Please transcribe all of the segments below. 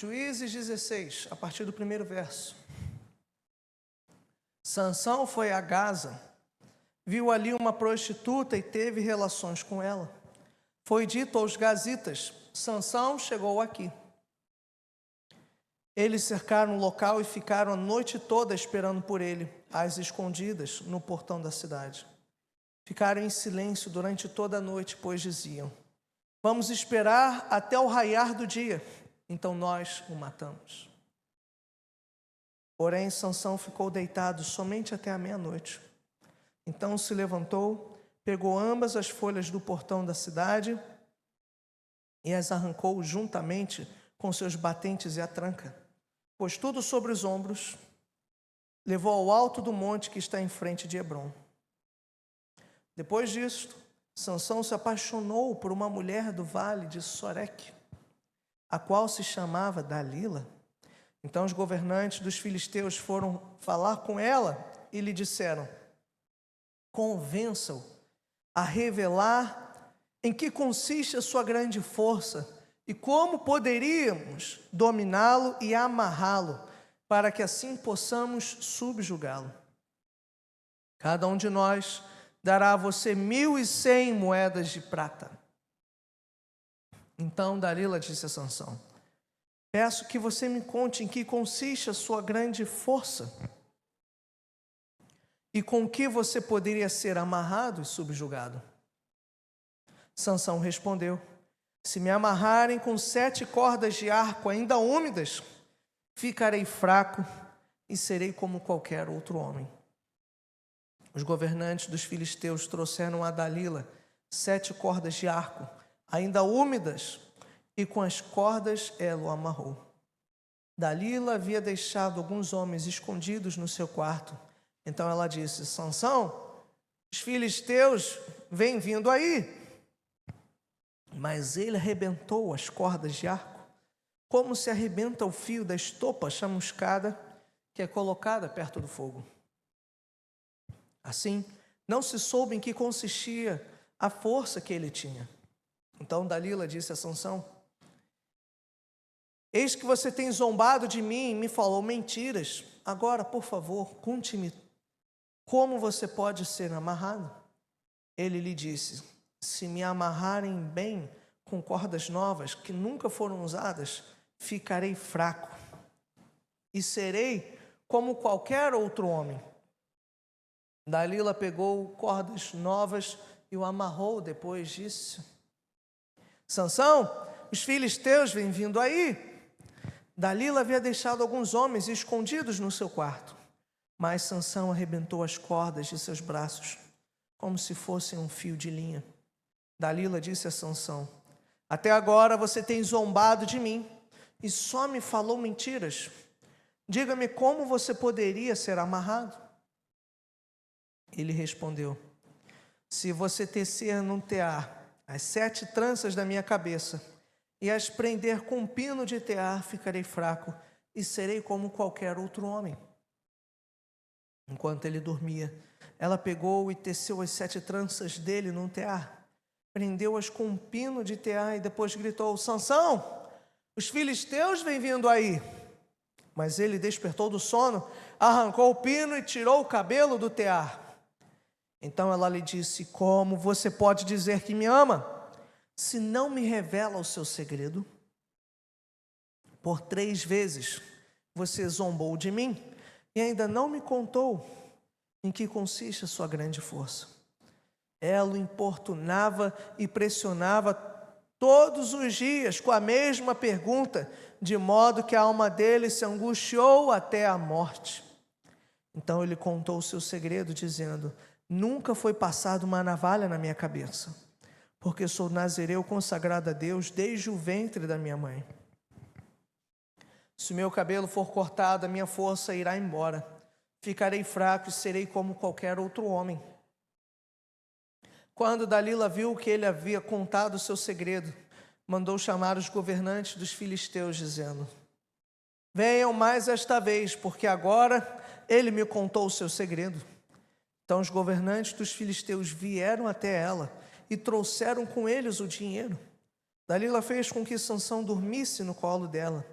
Juízes 16, a partir do primeiro verso. Sansão foi a Gaza, viu ali uma prostituta e teve relações com ela. Foi dito aos gazitas: Sansão chegou aqui. Eles cercaram o local e ficaram a noite toda esperando por ele, às escondidas, no portão da cidade. Ficaram em silêncio durante toda a noite, pois diziam: vamos esperar até o raiar do dia, então nós o matamos. Porém, Sansão ficou deitado somente até a meia-noite. Então se levantou, pegou ambas as folhas do portão da cidade e as arrancou juntamente com seus batentes e a tranca. Pôs tudo sobre os ombros, levou ao alto do monte que está em frente de Hebrom. Depois disto, Sansão se apaixonou por uma mulher do vale de Soreque, a qual se chamava Dalila. Então os governantes dos filisteus foram falar com ela e lhe disseram: convença-o a revelar em que consiste a sua grande força e como poderíamos dominá-lo e amarrá-lo, para que assim possamos subjugá-lo. Cada um de nós dará a você 1.100 moedas de prata. Então Dalila disse a Sansão: peço que você me conte em que consiste a sua grande força e com que você poderia ser amarrado e subjugado. Sansão respondeu: se me amarrarem com 7 cordas de arco ainda úmidas, ficarei fraco e serei como qualquer outro homem. Os governantes dos filisteus trouxeram a Dalila 7 cordas de arco ainda úmidas, e com as cordas ela o amarrou. Dalila havia deixado alguns homens escondidos no seu quarto. Então ela disse: Sansão, os filisteus vêm vindo aí. Mas ele arrebentou as cordas de arco, como se arrebenta o fio da estopa chamuscada que é colocada perto do fogo. Assim, não se soube em que consistia a força que ele tinha. Então Dalila disse a Sansão: eis que você tem zombado de mim e me falou mentiras. Agora, por favor, conte-me como você pode ser amarrado. Ele lhe disse: se me amarrarem bem com cordas novas que nunca foram usadas, ficarei fraco e serei como qualquer outro homem. Dalila pegou cordas novas e o amarrou. Depois disse: Sansão, os filisteus vêm vindo aí. Dalila havia deixado alguns homens escondidos no seu quarto, mas Sansão arrebentou as cordas de seus braços, como se fossem um fio de linha. Dalila disse a Sansão: até agora você tem zombado de mim e só me falou mentiras. Diga-me como você poderia ser amarrado. Ele respondeu: se você tecer num tear as 7 tranças da minha cabeça e as prender com um pino de tear, ficarei fraco e serei como qualquer outro homem. Enquanto ele dormia, ela pegou e teceu as 7 tranças dele num tear, prendeu-as com um pino de tear e depois gritou: Sansão, os filisteus vêm vindo aí. Mas ele despertou do sono, arrancou o pino e tirou o cabelo do tear. Então ela lhe disse: como você pode dizer que me ama, se não me revela o seu segredo? Por 3 vezes você zombou de mim e ainda não me contou em que consiste a sua grande força. Ela o importunava e pressionava todos os dias com a mesma pergunta, de modo que a alma dele se angustiou até a morte. Então ele contou o seu segredo, dizendo: nunca foi passada uma navalha na minha cabeça, porque sou nazireu consagrado a Deus desde o ventre da minha mãe. Se o meu cabelo for cortado, a minha força irá embora. Ficarei fraco e serei como qualquer outro homem. Quando Dalila viu que ele havia contado o seu segredo, mandou chamar os governantes dos filisteus, dizendo: venham mais esta vez, porque agora ele me contou o seu segredo. Então os governantes dos filisteus vieram até ela e trouxeram com eles o dinheiro. Dalila fez com que Sansão dormisse no colo dela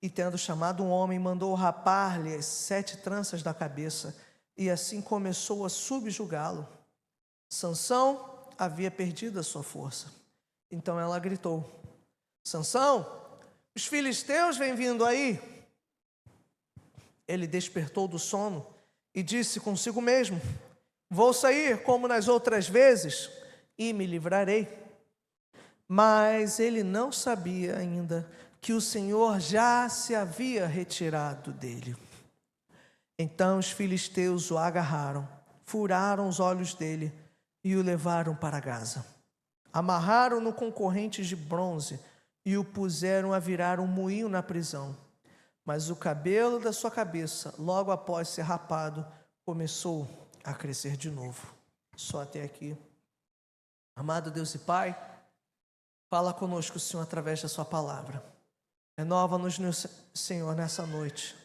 E tendo chamado um homem, mandou rapar-lhe as 7 tranças da cabeça, e assim começou a subjugá-lo. Sansão havia perdido a sua força. Então ela gritou: Sansão, os filisteus vêm vindo aí. Ele despertou do sono e disse consigo mesmo: vou sair como nas outras vezes e me livrarei. Mas ele não sabia ainda que o Senhor já se havia retirado dele. Então os filisteus o agarraram, furaram os olhos dele e o levaram para Gaza. Amarraram-no com correntes de bronze e o puseram a virar um moinho na prisão. Mas o cabelo da sua cabeça, logo após ser rapado, começou a crescer de novo. Só até aqui. Amado Deus e Pai, fala conosco, Senhor, através da sua palavra. Renova-nos, Senhor, nessa noite.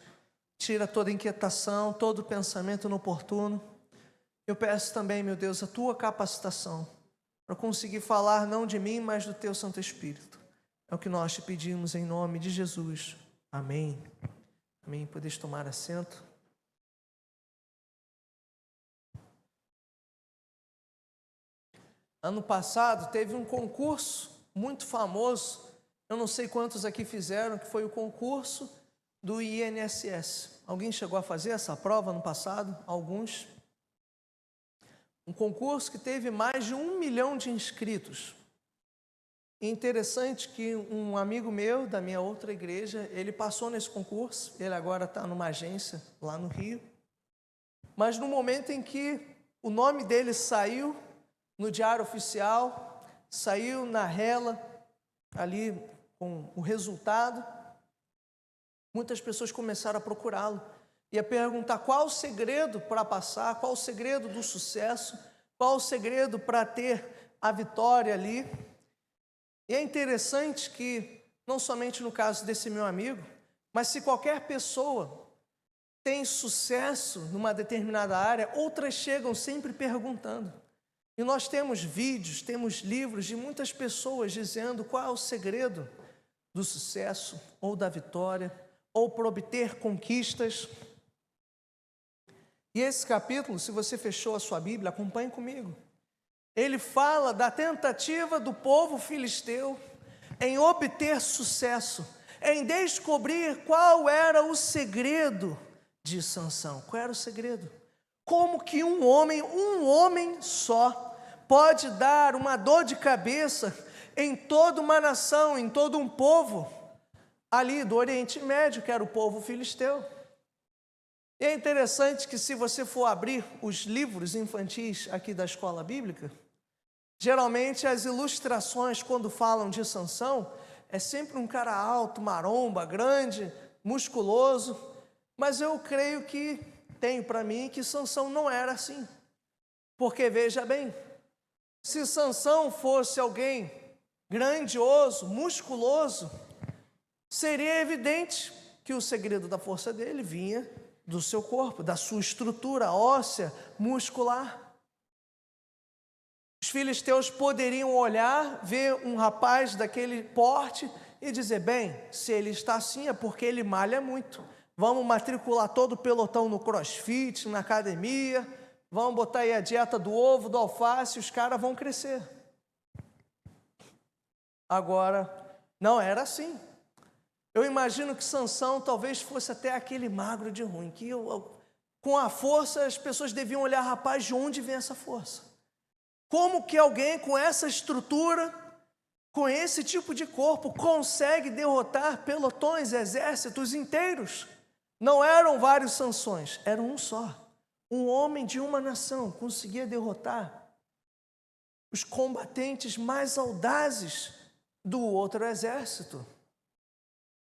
Tira toda inquietação, todo pensamento inoportuno. Eu peço também, meu Deus, a tua capacitação para conseguir falar não de mim, mas do teu Santo Espírito. É o que nós te pedimos em nome de Jesus. Amém. Amém. Podeis tomar assento. Ano passado teve um concurso muito famoso, eu não sei quantos aqui fizeram, que foi o concurso do INSS. Alguém chegou a fazer essa prova no passado? Alguns. Um concurso que teve mais de 1 milhão de inscritos. E interessante que um amigo meu, da minha outra igreja, ele passou nesse concurso, ele agora está numa agência lá no Rio. Mas no momento em que o nome dele saiu no Diário Oficial, saiu na rela, ali com o resultado, muitas pessoas começaram a procurá-lo e a perguntar qual o segredo para passar, qual o segredo do sucesso, qual o segredo para ter a vitória ali. E é interessante que, não somente no caso desse meu amigo, mas se qualquer pessoa tem sucesso numa determinada área, outras chegam sempre perguntando. E nós temos vídeos, temos livros de muitas pessoas dizendo qual é o segredo do sucesso ou da vitória, ou para obter conquistas. E esse capítulo, se você fechou a sua Bíblia, acompanhe comigo. Ele fala da tentativa do povo filisteu em obter sucesso, em descobrir qual era o segredo de Sansão. Qual era o segredo? Como que um homem só, pode dar uma dor de cabeça em toda uma nação, em todo um povo, ali do Oriente Médio, que era o povo filisteu. E é interessante que se você for abrir os livros infantis aqui da escola bíblica, geralmente as ilustrações, quando falam de Sansão, é sempre um cara alto, maromba, grande, musculoso, mas eu creio que tenho para mim que Sansão não era assim. Porque veja bem, se Sansão fosse alguém grandioso, musculoso, seria evidente que o segredo da força dele vinha do seu corpo, da sua estrutura óssea, muscular. Os filisteus poderiam olhar, ver um rapaz daquele porte e dizer, bem, se ele está assim é porque ele malha muito. Vamos matricular todo o pelotão no crossfit, na academia, vamos botar aí a dieta do ovo, do alface, os caras vão crescer. Agora, não era assim. Eu imagino que Sansão talvez fosse até aquele magro de ruim, que com a força as pessoas deviam olhar, rapaz, de onde vem essa força? Como que alguém com essa estrutura, com esse tipo de corpo, consegue derrotar pelotões, exércitos inteiros? Não eram vários Sansões, era um só. Um homem de uma nação conseguia derrotar os combatentes mais audazes do outro exército.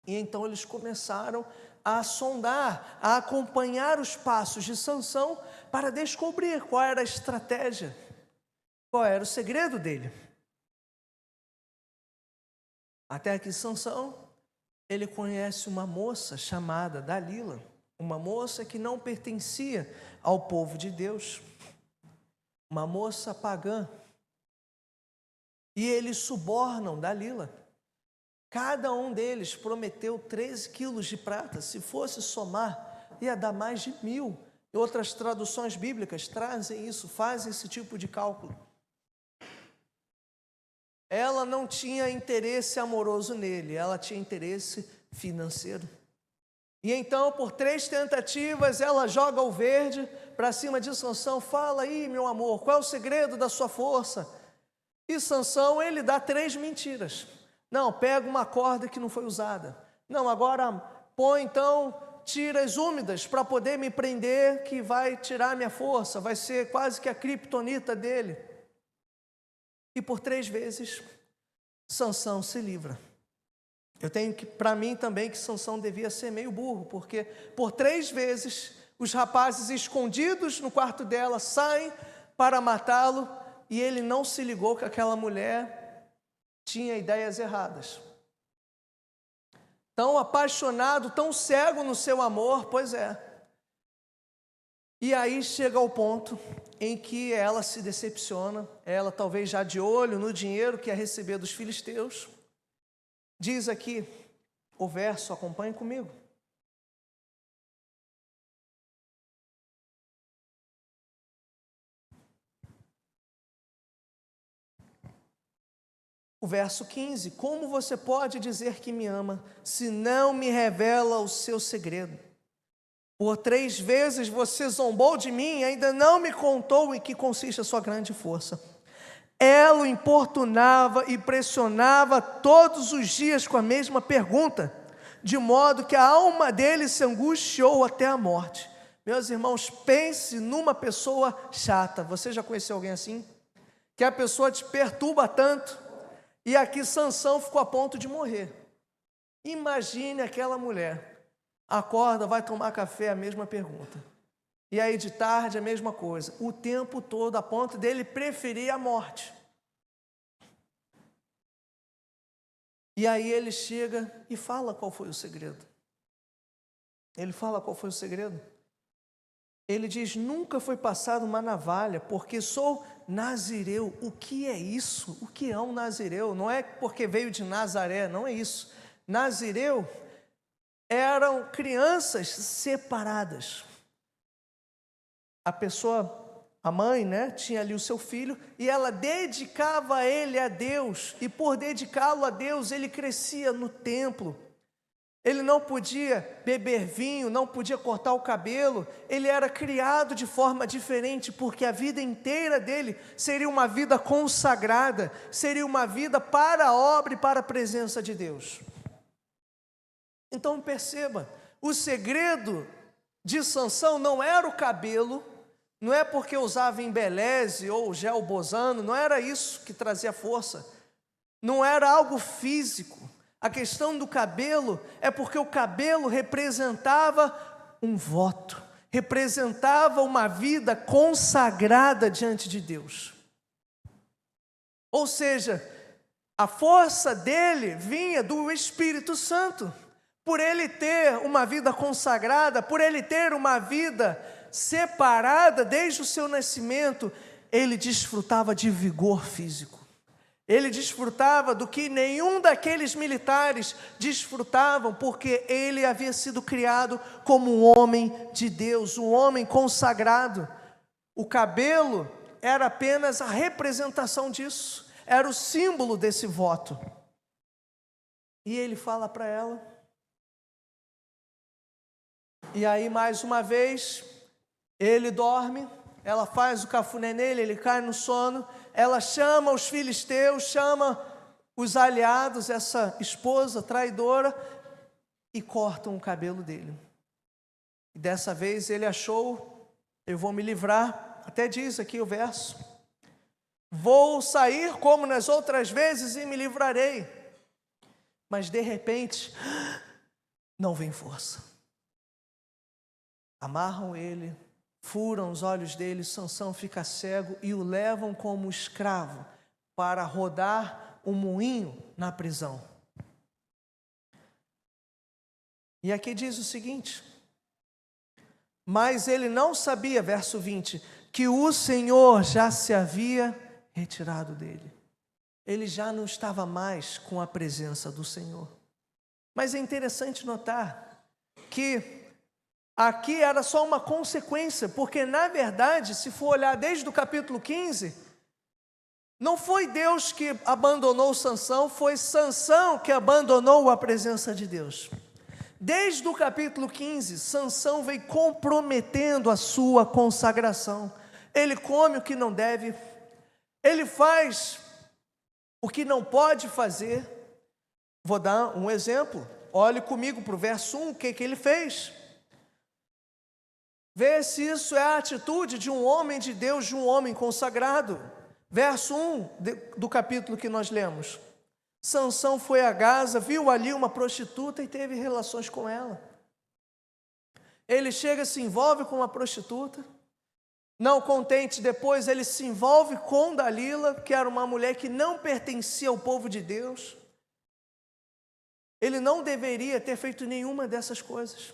E então eles começaram a sondar, a acompanhar os passos de Sansão para descobrir qual era a estratégia, qual era o segredo dele. Até que Sansão, ele conhece uma moça chamada Dalila, uma moça que não pertencia ao povo de Deus, uma moça pagã. E eles subornam Dalila. Cada um deles prometeu 13 quilos de prata. Se fosse somar, ia dar mais de 1.000. E outras traduções bíblicas trazem isso, fazem esse tipo de cálculo. Ela não tinha interesse amoroso nele, ela tinha interesse financeiro. E então, por 3 tentativas, ela joga o verde para cima de Sansão. Fala aí, meu amor, qual é o segredo da sua força? E Sansão, ele dá 3 mentiras. Não, pega uma corda que não foi usada. Não, agora põe então tiras úmidas para poder me prender, que vai tirar minha força, vai ser quase que a criptonita dele. E por 3 vezes, Sansão se livra. Eu tenho que, para mim também, que Sansão devia ser meio burro, porque por 3 vezes, os rapazes escondidos no quarto dela saem para matá-lo, e ele não se ligou que aquela mulher tinha ideias erradas. Tão apaixonado, tão cego no seu amor, pois é. E aí chega ao ponto em que ela se decepciona, ela talvez já de olho no dinheiro que ia receber dos filisteus. Diz aqui o verso, acompanhe comigo. O verso 15, como você pode dizer que me ama, se não me revela o seu segredo? Por 3 vezes você zombou de mim e ainda não me contou em que consiste a sua grande força. Ela o importunava e pressionava todos os dias com a mesma pergunta, de modo que a alma dele se angustiou até a morte. Meus irmãos, pense numa pessoa chata. Você já conheceu alguém assim? Que a pessoa te perturba tanto. E aqui Sansão ficou a ponto de morrer. Imagine aquela mulher, acorda, vai tomar café, a mesma pergunta. E aí de tarde a mesma coisa, o tempo todo, a ponto dele preferir a morte. E aí ele chega e fala qual foi o segredo. Ele fala qual foi o segredo. Ele diz, nunca foi passada uma navalha, porque sou nazireu. O que é isso? O que é um nazireu? Não é porque veio de Nazaré, não é isso. Nazireu eram crianças separadas. A pessoa, a mãe, né, tinha ali o seu filho, e ela dedicava ele a Deus, e por dedicá-lo a Deus, ele crescia no templo. Ele não podia beber vinho, não podia cortar o cabelo, ele era criado de forma diferente, porque a vida inteira dele seria uma vida consagrada, seria uma vida para a obra e para a presença de Deus. Então perceba, o segredo de Sansão não era o cabelo, não é porque usava embeleze ou gel bosano, não era isso que trazia força, não era algo físico. A questão do cabelo é porque o cabelo representava um voto, representava uma vida consagrada diante de Deus. Ou seja, a força dele vinha do Espírito Santo. Por ele ter uma vida consagrada, por ele ter uma vida separada desde o seu nascimento, ele desfrutava de vigor físico. Ele desfrutava do que nenhum daqueles militares desfrutavam, porque ele havia sido criado como um homem de Deus, um homem consagrado. O cabelo era apenas a representação disso, era o símbolo desse voto. E ele fala para ela, e aí mais uma vez, ele dorme, ela faz o cafuné nele, ele cai no sono, ela chama os filisteus, chama os aliados, essa esposa traidora, e cortam o cabelo dele. E dessa vez ele achou, eu vou me livrar, até diz aqui o verso, vou sair como nas outras vezes e me livrarei. Mas de repente, não vem força. Amarram ele, furam os olhos dele, Sansão fica cego e o levam como escravo para rodar um moinho na prisão. E aqui diz o seguinte, mas ele não sabia, verso 20, que o Senhor já se havia retirado dele. ele já não estava mais com a presença do Senhor. Mas é interessante notar que aqui era só uma consequência, porque na verdade, se for olhar desde o capítulo 15, não foi Deus que abandonou Sansão, foi Sansão que abandonou a presença de Deus. Desde o capítulo 15, Sansão vem comprometendo a sua consagração. Ele come o que não deve, ele faz o que não pode fazer. Vou dar um exemplo. Olhe comigo para o verso 1, o que ele fez. Vê se isso é a atitude de um homem de Deus, de um homem consagrado. Verso 1 do capítulo que nós lemos. Sansão foi a Gaza, viu ali uma prostituta e teve relações com ela. Ele chega, se envolve com uma prostituta. Não contente, depois ele se envolve com Dalila, que era uma mulher que não pertencia ao povo de Deus. Ele não deveria ter feito nenhuma dessas coisas.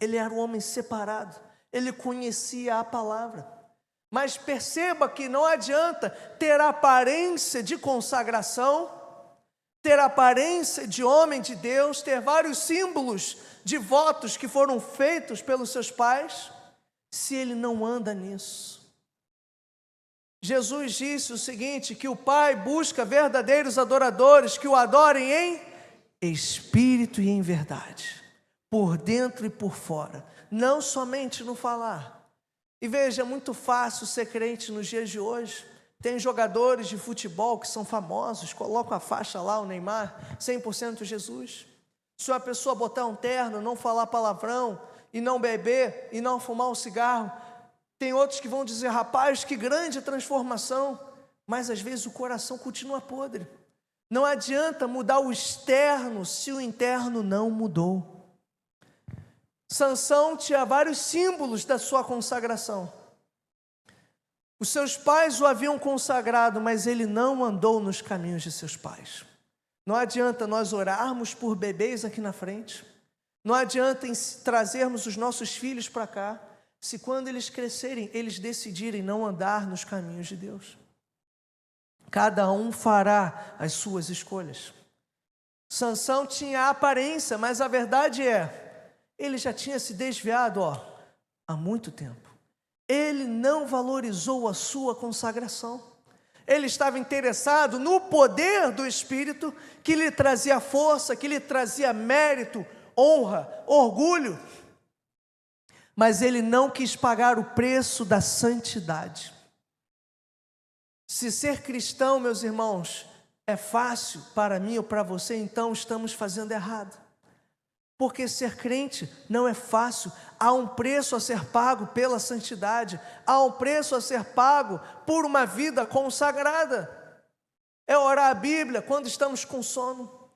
Ele era um homem separado, ele conhecia a palavra. Mas perceba que não adianta ter aparência de consagração, ter aparência de homem de Deus, ter vários símbolos de votos que foram feitos pelos seus pais, se ele não anda nisso. Jesus disse o seguinte, que o Pai busca verdadeiros adoradores que o adorem em espírito e em verdade, por dentro e por fora, não somente no falar. E veja, é muito fácil ser crente nos dias de hoje. Tem jogadores de futebol que são famosos, colocam a faixa lá, o Neymar, 100% Jesus. Se a pessoa botar um terno, não falar palavrão, e não beber, e não fumar um cigarro, tem outros que vão dizer, rapaz, que grande transformação, mas às vezes o coração continua podre. Não adianta mudar o externo se o interno não mudou. Sansão tinha vários símbolos da sua consagração. Os seus pais o haviam consagrado, mas ele não andou nos caminhos de seus pais. Não adianta nós orarmos por bebês aqui na frente, não adianta trazermos os nossos filhos para cá, se quando eles crescerem, eles decidirem não andar nos caminhos de Deus. Cada um fará as suas escolhas. Sansão tinha a aparência, mas a verdade é, ele já tinha se desviado há muito tempo. Ele não valorizou a sua consagração. Ele estava interessado no poder do Espírito, que lhe trazia força, que lhe trazia mérito, honra, orgulho. Mas ele não quis pagar o preço da santidade. Se ser cristão, meus irmãos, é fácil para mim ou para você, então estamos fazendo errado. Porque ser crente não é fácil, há um preço a ser pago pela santidade, há um preço a ser pago por uma vida consagrada. É orar a Bíblia quando estamos com sono,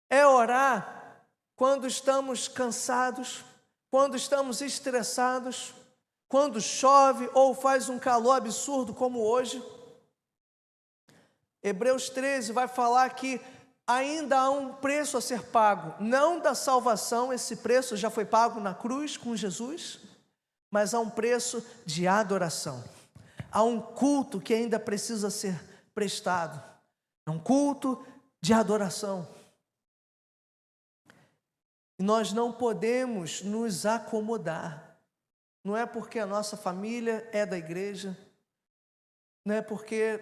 é orar quando estamos cansados, quando estamos estressados, quando chove ou faz um calor absurdo como hoje. Hebreus 13 vai falar que ainda há um preço a ser pago, não da salvação, esse preço já foi pago na cruz com Jesus, mas há um preço de adoração, há um culto que ainda precisa ser prestado, é um culto de adoração. E nós não podemos nos acomodar, não é porque a nossa família é da igreja, não é porque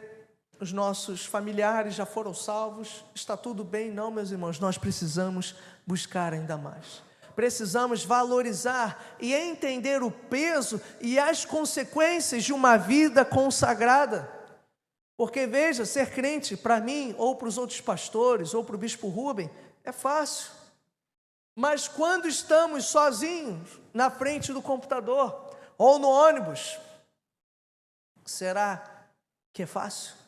os nossos familiares já foram salvos, está tudo bem, não, meus irmãos, nós precisamos buscar ainda mais. Precisamos valorizar e entender o peso e as consequências de uma vida consagrada. Porque veja, ser crente para mim, ou para os outros pastores, ou para o bispo Rubem, é fácil. Mas quando estamos sozinhos na frente do computador, ou no ônibus, será que é fácil?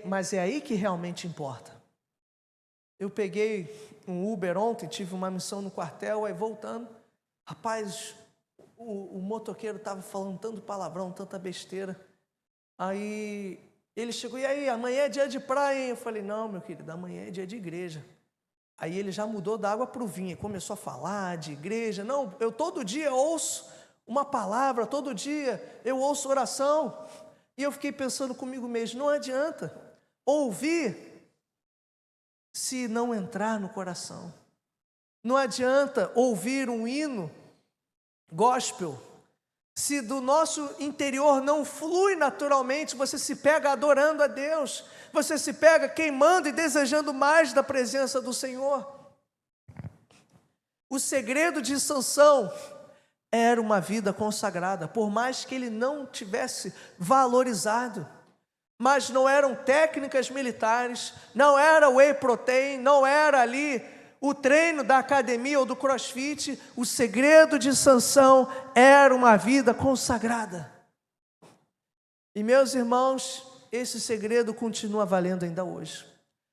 Mas é aí que realmente importa. Eu peguei um Uber ontem, tive uma missão no quartel, aí voltando, rapaz, o motoqueiro estava falando tanto palavrão, tanta besteira, aí ele chegou, e aí, amanhã é dia de praia, hein? Eu falei, não, meu querido, amanhã é dia de igreja. Aí ele já mudou da água para o vinho, começou a falar de igreja, não, eu todo dia ouço uma palavra, todo dia eu ouço oração. E eu fiquei pensando comigo mesmo, não adianta, ouvir se não entrar no coração. Não adianta ouvir um hino gospel se do nosso interior não flui naturalmente. Você se pega adorando a Deus, você se pega queimando e desejando mais da presença do Senhor. O segredo de Sansão era uma vida consagrada, por mais que ele não tivesse valorizado. Mas não eram técnicas militares, não era whey protein, não era ali o treino da academia ou do crossfit. O segredo de Sansão era uma vida consagrada. E meus irmãos, esse segredo continua valendo ainda hoje.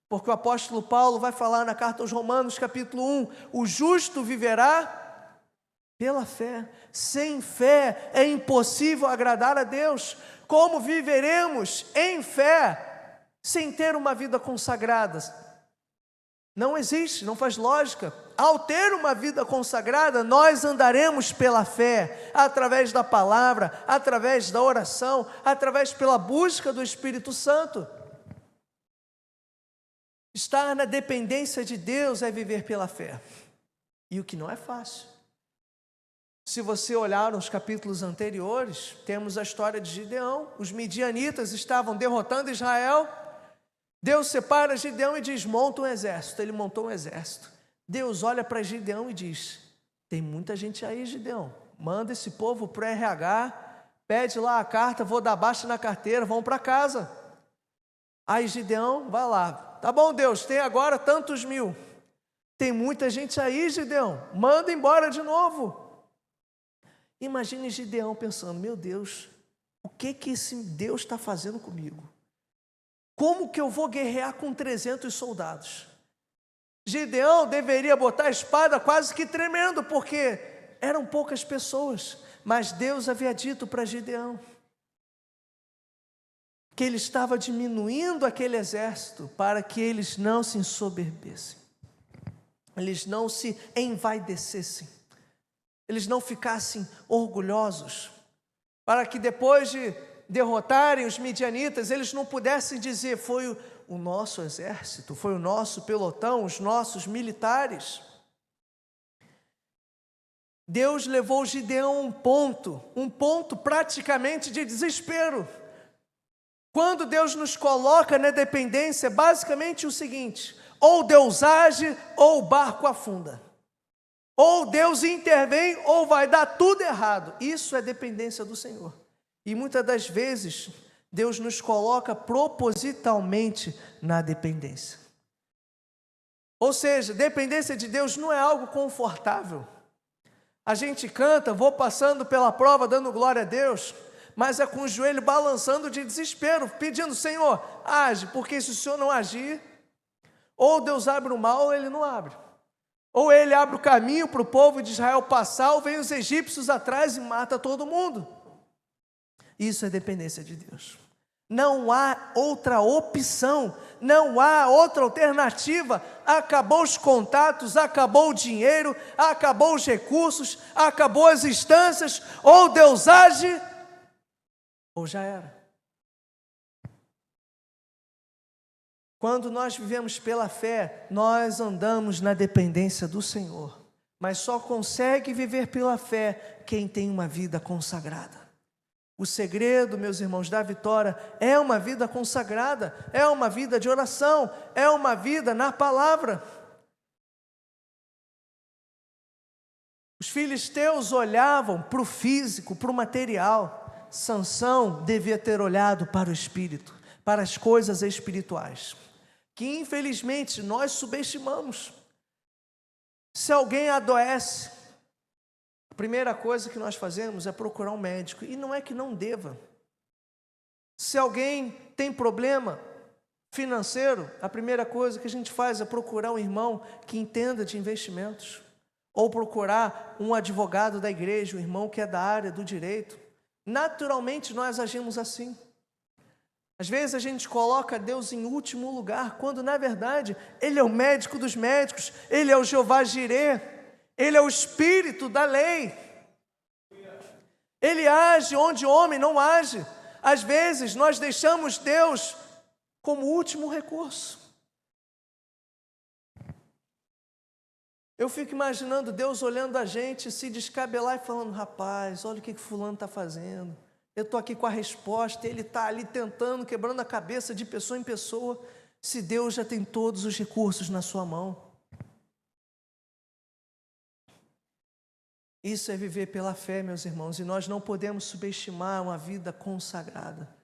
Porque o apóstolo Paulo vai falar na carta aos Romanos, capítulo 1, o justo viverá pela fé. Sem fé é impossível agradar a Deus. Como viveremos em fé sem ter uma vida consagrada? Não existe, não faz lógica. Ao ter uma vida consagrada, nós andaremos pela fé, através da palavra, através da oração, através pela busca do Espírito Santo. Estar na dependência de Deus é viver pela fé. E o que não é fácil. Se você olhar nos capítulos anteriores, temos a história de Gideão. Os midianitas estavam derrotando Israel. Deus separa Gideão e diz: monta um exército. Ele montou um exército. Deus olha para Gideão e diz: tem muita gente aí, Gideão. Manda esse povo para o RH, pede lá a carta, vou dar baixa na carteira, vão para casa. Aí Gideão vai lá: tá bom, Deus, tem agora tantos mil. Tem muita gente aí, Gideão, manda embora de novo. Imagine Gideão pensando: meu Deus, o que esse Deus está fazendo comigo? Como que eu vou guerrear com 300 soldados? Gideão deveria botar a espada quase que tremendo, porque eram poucas pessoas. Mas Deus havia dito para Gideão que ele estava diminuindo aquele exército para que eles não se ensoberbecessem, eles não se envaidecessem, eles não ficassem orgulhosos, para que depois de derrotarem os midianitas, eles não pudessem dizer: foi o nosso exército, foi o nosso pelotão, os nossos militares. Deus levou Gideão a um ponto praticamente de desespero. Quando Deus nos coloca na dependência, é basicamente o seguinte: ou Deus age, ou o barco afunda. Ou Deus intervém, ou vai dar tudo errado. Isso é dependência do Senhor. E muitas das vezes, Deus nos coloca propositalmente na dependência. Ou seja, dependência de Deus não é algo confortável. A gente canta, vou passando pela prova, dando glória a Deus, mas é com o joelho balançando de desespero, pedindo: Senhor, age, porque se o Senhor não agir, ou Deus abre o mar, ou Ele não abre. Ou Ele abre o caminho para o povo de Israel passar, ou vem os egípcios atrás e mata todo mundo. Isso é dependência de Deus. Não há outra opção, não há outra alternativa. Acabou os contatos, acabou o dinheiro, acabou os recursos, acabou as instâncias, ou Deus age, ou já era. Quando nós vivemos pela fé, nós andamos na dependência do Senhor. Mas só consegue viver pela fé quem tem uma vida consagrada. O segredo, meus irmãos, da vitória é uma vida consagrada, é uma vida de oração, é uma vida na palavra. Os filisteus olhavam para o físico, para o material. Sansão devia ter olhado para o espírito, para as coisas espirituais, que infelizmente nós subestimamos. Se alguém adoece, a primeira coisa que nós fazemos é procurar um médico, e não é que não deva. Se alguém tem problema financeiro, a primeira coisa que a gente faz é procurar um irmão que entenda de investimentos, ou procurar um advogado da igreja, um irmão que é da área do direito. Naturalmente nós agimos assim. Às vezes a gente coloca Deus em último lugar, quando na verdade Ele é o médico dos médicos, Ele é o Jeová Jirê, Ele é o Espírito da lei. Ele age onde o homem não age. Às vezes nós deixamos Deus como último recurso. Eu fico imaginando Deus olhando a gente, se descabelar e falando: rapaz, olha o que fulano está fazendo. Eu estou aqui com a resposta, ele está ali tentando, quebrando a cabeça de pessoa em pessoa, se Deus já tem todos os recursos na sua mão. Isso é viver pela fé, meus irmãos, e nós não podemos subestimar uma vida consagrada.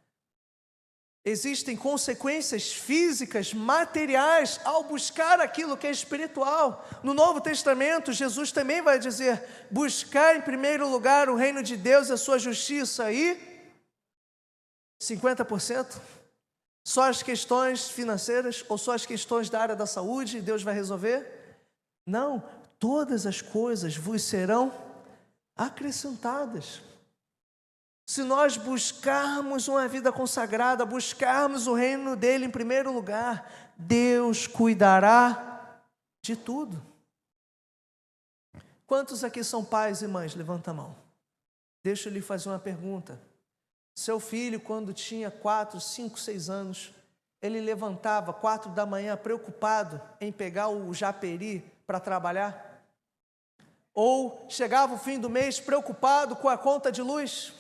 Existem consequências físicas, materiais, ao buscar aquilo que é espiritual. No Novo Testamento, Jesus também vai dizer: buscar em primeiro lugar o reino de Deus e a sua justiça, e 50%? Só as questões financeiras ou só as questões da área da saúde Deus vai resolver? Não, todas as coisas vos serão acrescentadas. Se nós buscarmos uma vida consagrada, buscarmos o reino dele em primeiro lugar, Deus cuidará de tudo. Quantos aqui são pais e mães? Levanta a mão. Deixa eu lhe fazer uma pergunta. Seu filho, quando tinha 4, 5, 6 anos, ele levantava 4 da manhã preocupado em pegar o japeri para trabalhar? Ou chegava o fim do mês preocupado com a conta de luz?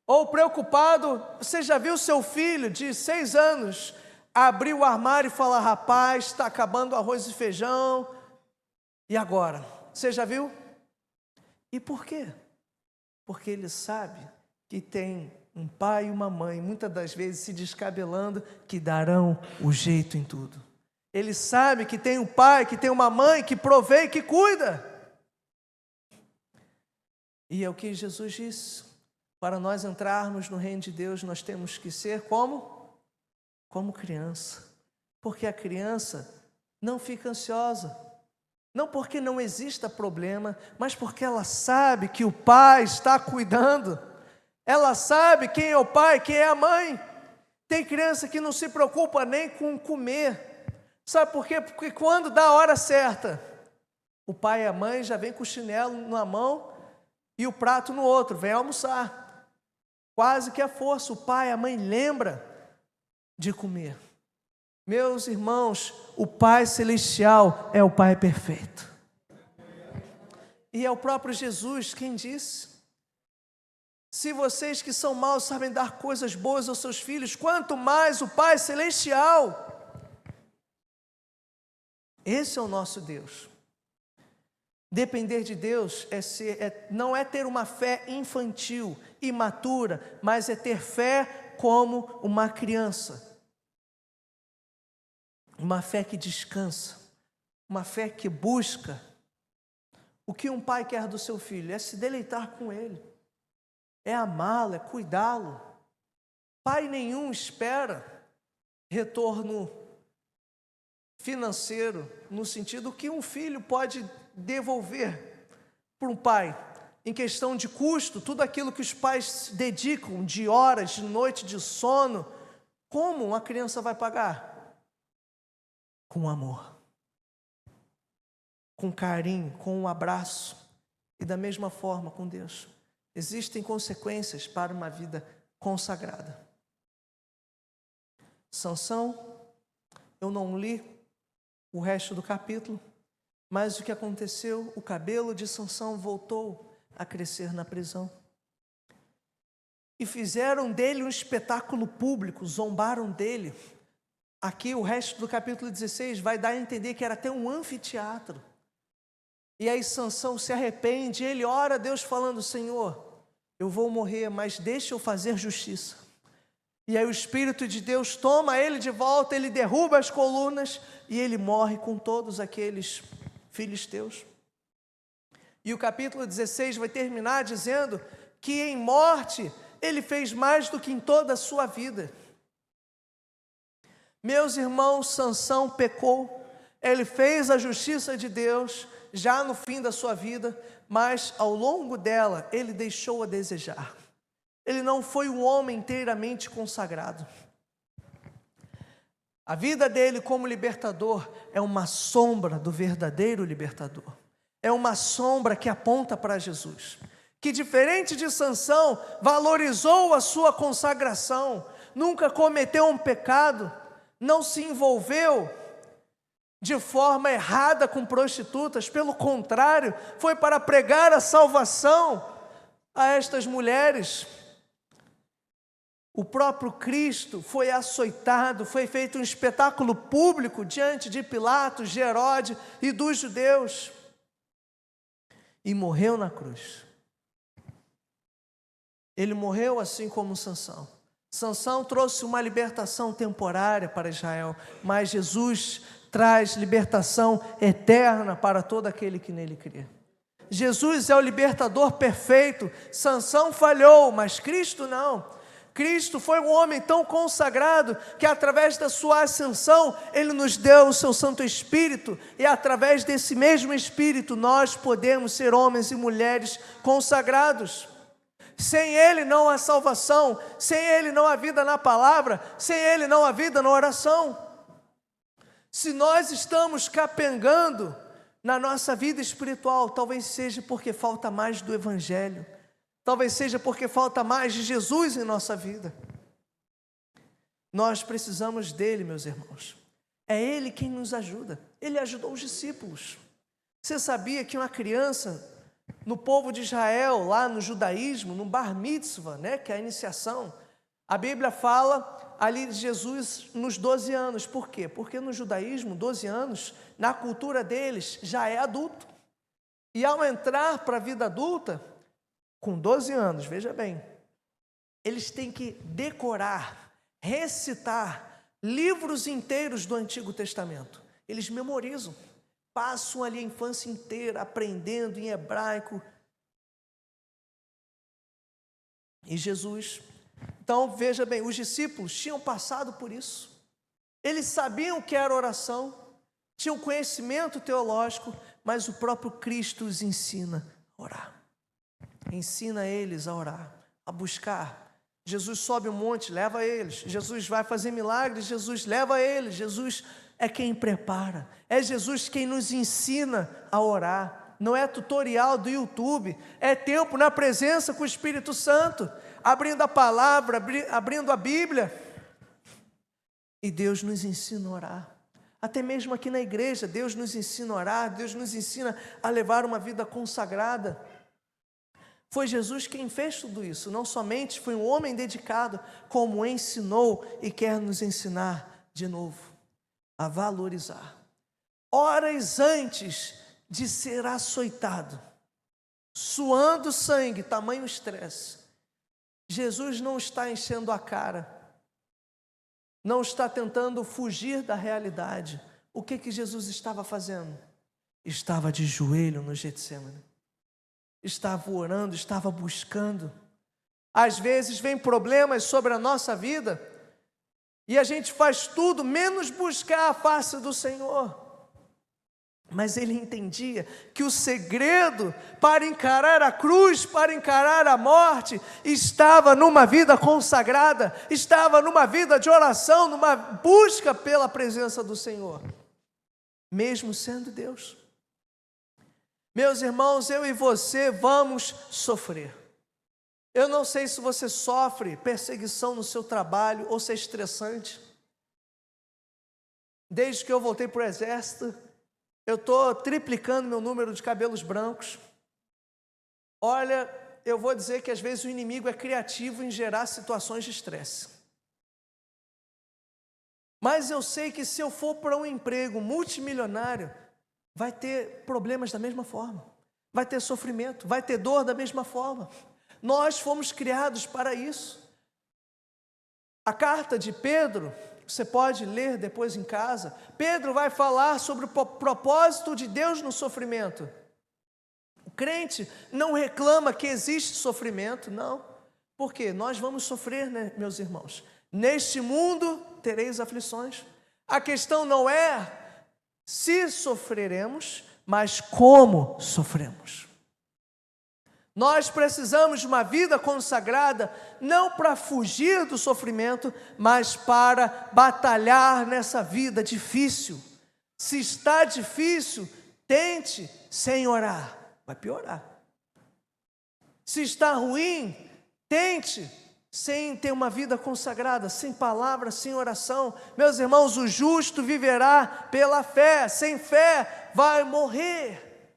Ou preocupado, você já viu seu filho de 6 anos abrir o armário e falar: rapaz, está acabando o arroz e feijão, e agora? Você já viu? E por quê? Porque ele sabe que tem um pai e uma mãe, muitas das vezes se descabelando, que darão o jeito em tudo. Ele sabe que tem um pai, que tem uma mãe, que provê, que cuida. E é o que Jesus disse: para nós entrarmos no reino de Deus, nós temos que ser como criança. Porque a criança não fica ansiosa. Não porque não exista problema, mas porque ela sabe que o pai está cuidando. Ela sabe quem é o pai, quem é a mãe. Tem criança que não se preocupa nem com comer. Sabe por quê? Porque quando dá a hora certa, o pai e a mãe já vem com o chinelo na mão e o prato no outro, vem almoçar. Quase que à força, o pai e a mãe lembram de comer. Meus irmãos, o Pai Celestial é o Pai perfeito. E é o próprio Jesus quem disse: se vocês que são maus sabem dar coisas boas aos seus filhos, quanto mais o Pai Celestial. Esse é o nosso Deus. Depender de Deus não é ter uma fé infantil, imatura, mas é ter fé como uma criança. Uma fé que descansa, uma fé que busca. O que um pai quer do seu filho? É se deleitar com ele, é amá-lo, é cuidá-lo. Pai nenhum espera retorno financeiro, no sentido que um filho pode devolver para um pai, em questão de custo, tudo aquilo que os pais dedicam de horas, de noite, de sono. Como uma criança vai pagar? Com amor, com carinho, com um abraço. E da mesma forma com Deus. Existem consequências para uma vida consagrada. Sansão, eu não li o resto do capítulo, mas o que aconteceu? O cabelo de Sansão voltou a crescer na prisão. E fizeram dele um espetáculo público, zombaram dele. Aqui o resto do capítulo 16 vai dar a entender que era até um anfiteatro. E aí Sansão se arrepende, ele ora a Deus falando: Senhor, eu vou morrer, mas deixa eu fazer justiça. E aí o Espírito de Deus toma ele de volta, ele derruba as colunas e ele morre com todos aqueles filisteus. E o capítulo 16 vai terminar dizendo que em morte ele fez mais do que em toda a sua vida. Meus irmãos, Sansão pecou, ele fez a justiça de Deus já no fim da sua vida, mas ao longo dela ele deixou a desejar. Ele não foi um homem inteiramente consagrado. A vida dele como libertador é uma sombra do verdadeiro libertador. É uma sombra que aponta para Jesus, que diferente de Sansão, valorizou a sua consagração, nunca cometeu um pecado, não se envolveu de forma errada com prostitutas, pelo contrário, foi para pregar a salvação a estas mulheres. O próprio Cristo foi açoitado, foi feito um espetáculo público diante de Pilatos, de Herodes e dos judeus, e morreu na cruz. Ele morreu assim como Sansão. Sansão trouxe uma libertação temporária para Israel, mas Jesus traz libertação eterna para todo aquele que nele crê. Jesus é o libertador perfeito. Sansão falhou, mas Cristo não. Cristo foi um homem tão consagrado que através da sua ascensão, Ele nos deu o seu Santo Espírito, e através desse mesmo Espírito nós podemos ser homens e mulheres consagrados. Sem Ele não há salvação, sem Ele não há vida na palavra, sem Ele não há vida na oração. Se nós estamos capengando na nossa vida espiritual, talvez seja porque falta mais do Evangelho, talvez seja porque falta mais de Jesus em nossa vida. Nós precisamos dele, meus irmãos. É Ele quem nos ajuda. Ele ajudou os discípulos. Você sabia que uma criança no povo de Israel, lá no judaísmo, no bar mitzvah, que é a iniciação, a Bíblia fala ali de Jesus nos 12 anos. Por quê? Porque no judaísmo, 12 anos, na cultura deles, já é adulto. E ao entrar para a vida adulta, com 12 anos, veja bem, eles têm que decorar, recitar livros inteiros do Antigo Testamento. Eles memorizam, passam ali a infância inteira aprendendo em hebraico. E Jesus, então veja bem, os discípulos tinham passado por isso. Eles sabiam o que era oração, tinham conhecimento teológico, mas o próprio Cristo os ensina a orar. Ensina eles a orar, a buscar. Jesus sobe um monte, leva eles. Jesus vai fazer milagres, Jesus leva eles. Jesus é quem prepara. É Jesus quem nos ensina a orar. Não é tutorial do YouTube, é tempo na presença com o Espírito Santo, abrindo a palavra, abrindo a Bíblia. E Deus nos ensina a orar. Até mesmo aqui na igreja, Deus nos ensina a orar, Deus nos ensina a levar uma vida consagrada. Foi Jesus quem fez tudo isso, não somente foi um homem dedicado, como ensinou e quer nos ensinar de novo a valorizar. Horas antes de ser açoitado, suando sangue, tamanho estresse, Jesus não está enchendo a cara, não está tentando fugir da realidade. O que Jesus estava fazendo? Estava de joelho no Getsemane. Estava orando, estava buscando. Às vezes vem problemas sobre a nossa vida e a gente faz tudo menos buscar a face do Senhor. Mas ele entendia que o segredo para encarar a cruz, para encarar a morte, estava numa vida consagrada, estava numa vida de oração, numa busca pela presença do Senhor, mesmo sendo Deus. Meus irmãos, eu e você vamos sofrer. Eu não sei se você sofre perseguição no seu trabalho ou se é estressante. Desde que eu voltei para o exército, eu estou triplicando meu número de cabelos brancos. Olha, eu vou dizer que às vezes o inimigo é criativo em gerar situações de estresse. Mas eu sei que se eu for para um emprego multimilionário, vai ter problemas da mesma forma, vai ter sofrimento, vai ter dor da mesma forma. Nós fomos criados para isso. A carta de Pedro, você pode ler depois em casa. Pedro vai falar sobre o propósito de Deus no sofrimento. O crente não reclama que existe sofrimento, não. Porque nós vamos sofrer, meus irmãos? Neste mundo tereis aflições. A questão não é se sofreremos, mas como sofremos. Nós precisamos de uma vida consagrada, não para fugir do sofrimento, mas para batalhar nessa vida difícil. Se está difícil, tente sem orar, vai piorar. Se está ruim, tente sem ter uma vida consagrada, sem palavra, sem oração. Meus irmãos, o justo viverá pela fé, sem fé vai morrer.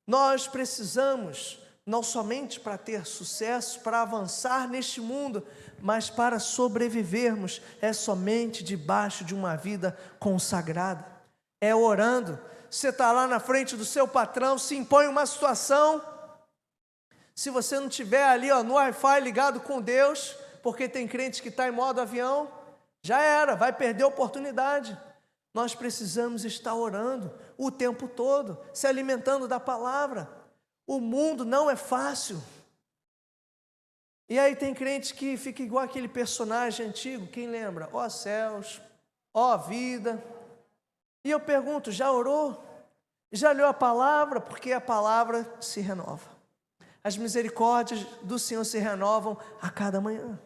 Nós precisamos, não somente para ter sucesso, para avançar neste mundo, mas para sobrevivermos, é somente debaixo de uma vida consagrada, é orando. Você está lá na frente do seu patrão, se impõe uma situação, se você não tiver ali no Wi-Fi ligado com Deus, porque tem crente que está em modo avião, já era, vai perder a oportunidade. Nós precisamos estar orando o tempo todo, se alimentando da palavra. O mundo não é fácil. E aí tem crente que fica igual aquele personagem antigo, quem lembra? Ó céus, ó vida. E eu pergunto, já orou? Já leu a palavra? Porque a palavra se renova. As misericórdias do Senhor se renovam a cada manhã.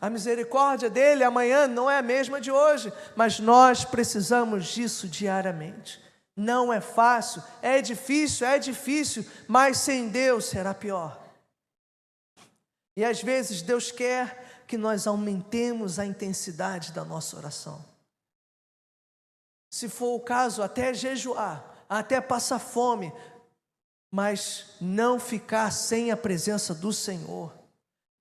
A misericórdia dele amanhã não é a mesma de hoje, mas nós precisamos disso diariamente. Não é fácil, é difícil, mas sem Deus será pior. E às vezes Deus quer que nós aumentemos a intensidade da nossa oração. Se for o caso, até jejuar, até passar fome, mas não ficar sem a presença do Senhor,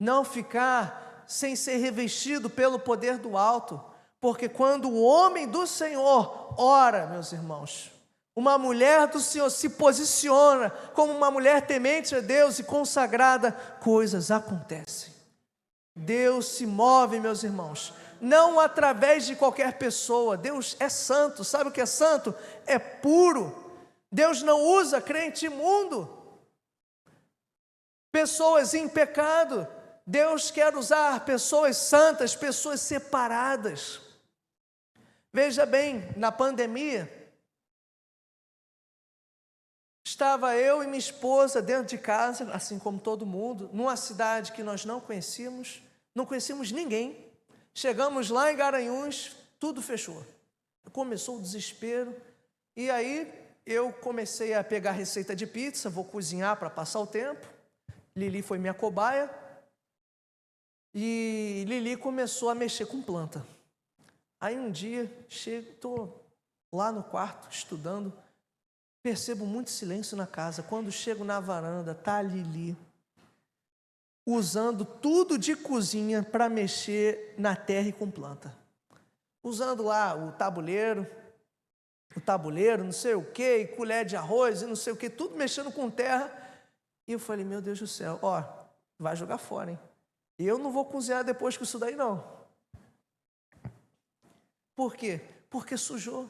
não ficar sem ser revestido pelo poder do alto, porque quando o homem do Senhor ora, meus irmãos, uma mulher do Senhor se posiciona como uma mulher temente a Deus e consagrada, coisas acontecem. Deus se move, meus irmãos, não através de qualquer pessoa. Deus é santo, sabe o que é santo? É puro. Deus não usa crente imundo, pessoas em pecado. Deus quer usar pessoas santas, pessoas separadas. Veja bem, na pandemia, estava eu e minha esposa dentro de casa, assim como todo mundo, numa cidade que nós não conhecíamos ninguém. Chegamos lá em Garanhuns, tudo fechou. Começou o desespero, e aí eu comecei a pegar receita de pizza, vou cozinhar para passar o tempo. Lili foi minha cobaia, e Lili começou a mexer com planta. Aí um dia, estou lá no quarto, estudando, percebo muito silêncio na casa. Quando chego na varanda, está a Lili usando tudo de cozinha para mexer na terra e com planta. Usando lá o tabuleiro, não sei o que, e colher de arroz e não sei o que, tudo mexendo com terra. E eu falei, meu Deus do céu, vai jogar fora, hein? Eu não vou cozinhar depois com isso daí, não. Por quê? Porque sujou,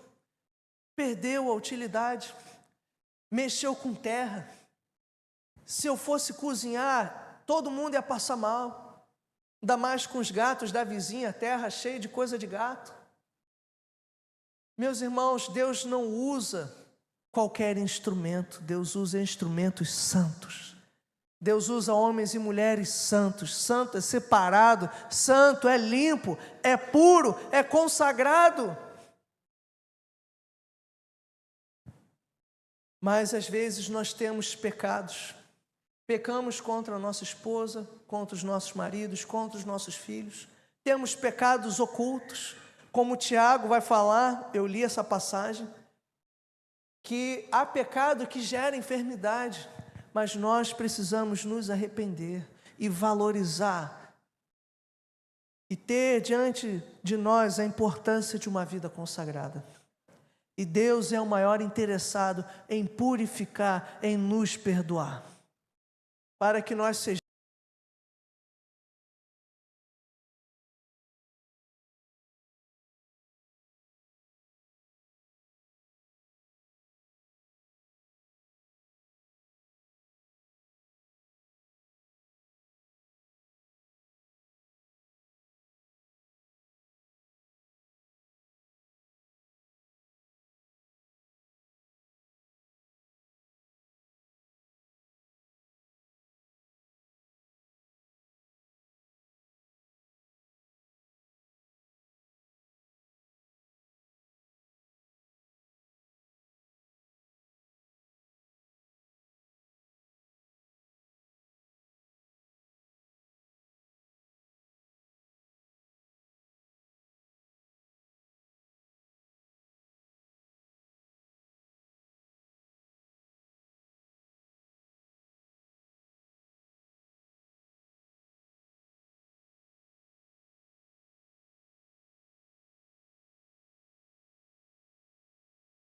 perdeu a utilidade, mexeu com terra. Se eu fosse cozinhar, todo mundo ia passar mal, ainda mais com os gatos da vizinha, a terra cheia de coisa de gato. Meus irmãos, Deus não usa qualquer instrumento, Deus usa instrumentos santos. Deus usa homens e mulheres santos. Santo é separado, santo é limpo, é puro, é consagrado. Mas às vezes nós temos pecados. Pecamos contra a nossa esposa, contra os nossos maridos, contra os nossos filhos. Temos pecados ocultos. Como Tiago vai falar, eu li essa passagem, que há pecado que gera enfermidade, mas nós precisamos nos arrepender e valorizar e ter diante de nós a importância de uma vida consagrada. E Deus é o maior interessado em purificar, em nos perdoar, para que nós sejamos